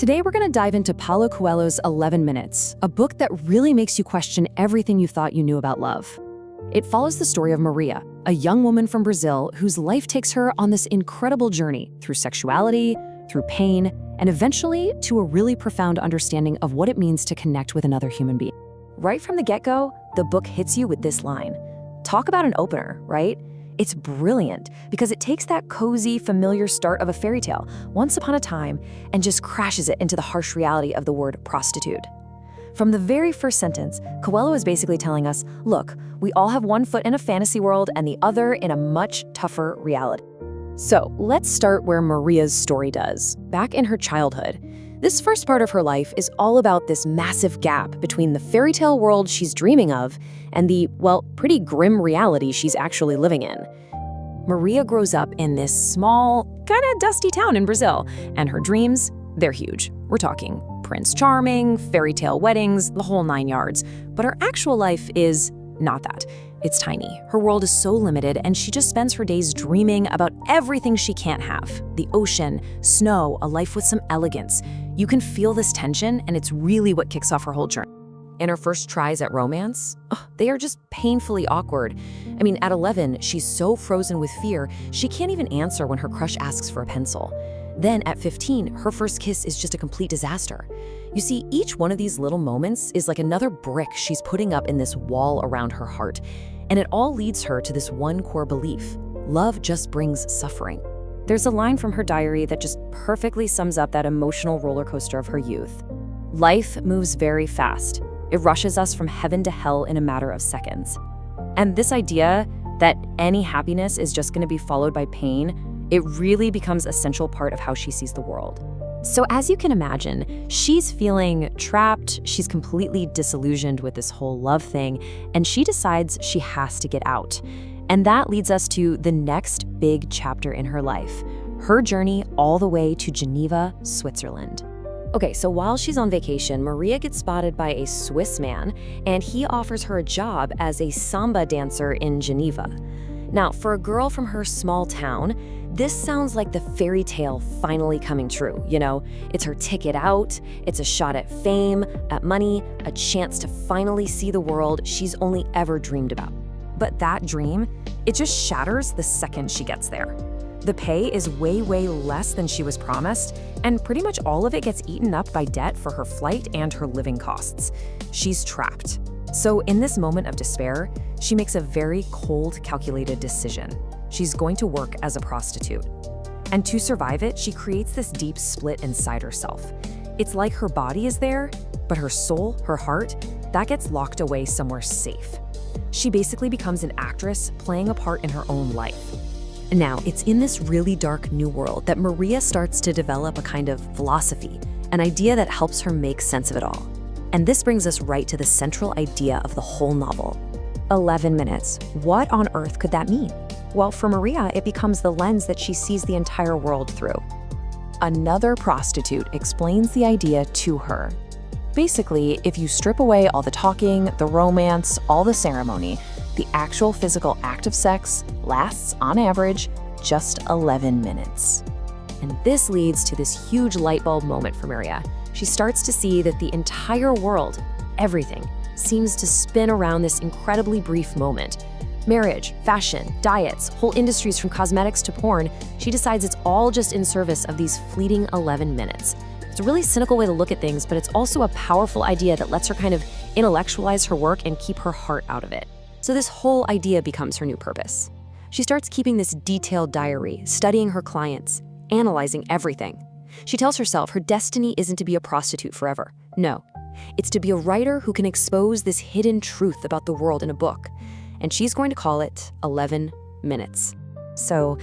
Today we're going to dive into Paulo Coelho's 11 Minutes, a book that really makes you question everything you thought you knew about love. It follows the story of Maria, a young woman from Brazil whose life takes her on this incredible journey through sexuality, through pain, and eventually to a really profound understanding of what it means to connect with another human being. Right from the get-go, the book hits you with this line. Talk about an opener, right? It's brilliant because it takes that cozy, familiar start of a fairy tale, once upon a time, and just crashes it into the harsh reality of the word prostitute. From the very first sentence, Coelho is basically telling us, look, we all have one foot in a fantasy world and the other in a much tougher reality. So let's start where Maria's story does, back in her childhood. This first part of her life is all about this massive gap between the fairy tale world she's dreaming of and the, well, pretty grim reality she's actually living in. Maria grows up in this small, kind of dusty town in Brazil, and her dreams, they're huge. We're talking Prince Charming, fairy tale weddings, the whole 9 yards. But her actual life is not that. It's tiny. Her world is so limited, and she just spends her days dreaming about everything she can't have. The ocean, snow, a life with some elegance. You can feel this tension, and it's really what kicks off her whole journey. And her first tries at romance, they are just painfully awkward. I mean, at 11, she's so frozen with fear, she can't even answer when her crush asks for a pencil. Then at 15, her first kiss is just a complete disaster. You see, each one of these little moments is like another brick she's putting up in this wall around her heart. And it all leads her to this one core belief: love just brings suffering. There's a line from her diary that just perfectly sums up that emotional roller coaster of her youth. Life moves very fast. It rushes us from heaven to hell in a matter of seconds. And this idea that any happiness is just going to be followed by pain, it really becomes an essential part of how she sees the world. So as you can imagine, she's feeling trapped, she's completely disillusioned with this whole love thing, and she decides she has to get out. And that leads us to the next big chapter in her life, her journey all the way to Geneva, Switzerland. Okay, so while she's on vacation, Maria gets spotted by a Swiss man, and he offers her a job as a samba dancer in Geneva. Now, for a girl from her small town, this sounds like the fairy tale finally coming true, you know? It's her ticket out, it's a shot at fame, at money, a chance to finally see the world she's only ever dreamed about. But that dream, it just shatters the second she gets there. The pay is way less than she was promised, and pretty much all of it gets eaten up by debt for her flight and her living costs. She's trapped. So in this moment of despair, she makes a very cold, calculated decision. She's going to work as a prostitute. And to survive it, she creates this deep split inside herself. It's like her body is there, but her soul, her heart, that gets locked away somewhere safe. She basically becomes an actress playing a part in her own life. Now, it's in this really dark new world that Maria starts to develop a kind of philosophy, an idea that helps her make sense of it all. And this brings us right to the central idea of the whole novel. 11 minutes. What on earth could that mean? Well, for Maria, it becomes the lens that she sees the entire world through. Another prostitute explains the idea to her. Basically, if you strip away all the talking, the romance, all the ceremony, the actual physical act of sex lasts, on average, just 11 minutes. And this leads to this huge light bulb moment for Maria. She starts to see that the entire world, everything, seems to spin around this incredibly brief moment. Marriage, fashion, diets, whole industries from cosmetics to porn, she decides it's all just in service of these fleeting 11 minutes. It's a really cynical way to look at things, but it's also a powerful idea that lets her kind of intellectualize her work and keep her heart out of it. So this whole idea becomes her new purpose. She starts keeping this detailed diary, studying her clients, analyzing everything. She tells herself her destiny isn't to be a prostitute forever. No, it's to be a writer who can expose this hidden truth about the world in a book. And she's going to call it 11 Minutes. So,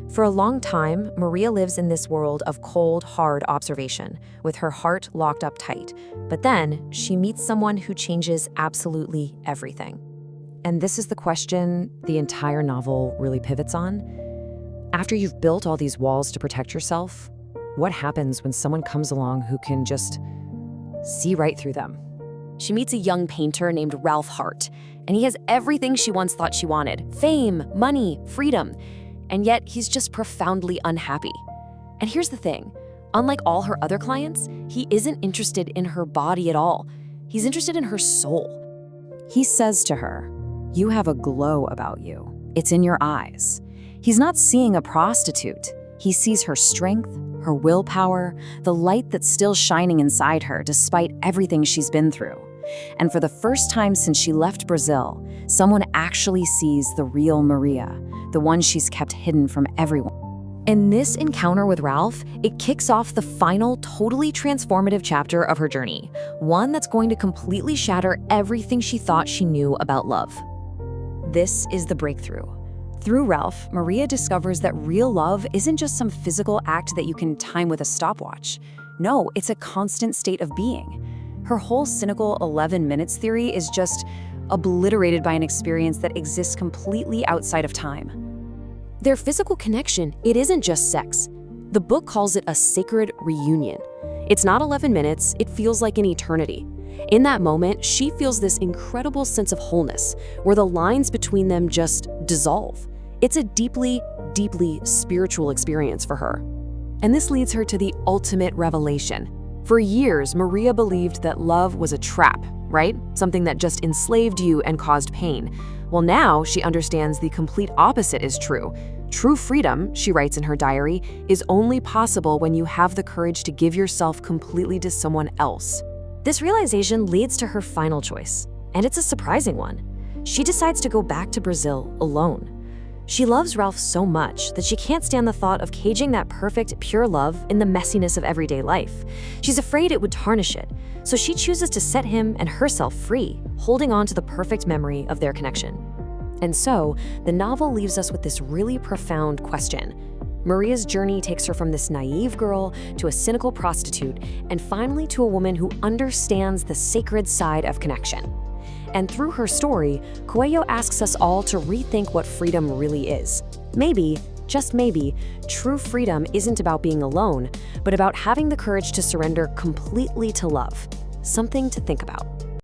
for a long time, Maria lives in this world of cold, hard observation, with her heart locked up tight. But then, she meets someone who changes absolutely everything. And this is the question the entire novel really pivots on. After you've built all these walls to protect yourself, what happens when someone comes along who can just see right through them? She meets a young painter named Ralph Hart, and he has everything she once thought she wanted: fame, money, freedom. And yet he's just profoundly unhappy. And here's the thing, Unlike all her other clients, he isn't interested in her body at all. He's interested in her soul. He says to her, "You have a glow about you. It's in your eyes." He's not seeing a prostitute. He sees her strength, her willpower, the light that's still shining inside her despite everything she's been through. And for the first time since she left Brazil, someone actually sees the real Maria, the one she's kept hidden from everyone. In this encounter with Ralph, it kicks off the final, totally transformative chapter of her journey, one that's going to completely shatter everything she thought she knew about love. This is the breakthrough. Through Ralph, Maria discovers that real love isn't just some physical act that you can time with a stopwatch. No, it's a constant state of being. Her whole cynical 11 minutes theory is just obliterated by an experience that exists completely outside of time. Their physical connection, it isn't just sex. The book calls it a sacred reunion. It's not 11 minutes, it feels like an eternity. In that moment, she feels this incredible sense of wholeness, where the lines between them just dissolve. It's a deeply, deeply spiritual experience for her. And this leads her to the ultimate revelation. For years, Maria believed that love was a trap, right? Something that just enslaved you and caused pain. Well, now she understands the complete opposite is true. True freedom, she writes in her diary, is only possible when you have the courage to give yourself completely to someone else. This realization leads to her final choice, and it's a surprising one. She decides to go back to Brazil alone. She loves Ralph so much that she can't stand the thought of caging that perfect, pure love in the messiness of everyday life. She's afraid it would tarnish it, so she chooses to set him and herself free, holding on to the perfect memory of their connection. And so, the novel leaves us with this really profound question. Maria's journey takes her from this naive girl to a cynical prostitute, and finally to a woman who understands the sacred side of connection. And through her story, Coelho asks us all to rethink what freedom really is. Maybe, just maybe, true freedom isn't about being alone, but about having the courage to surrender completely to love. Something to think about.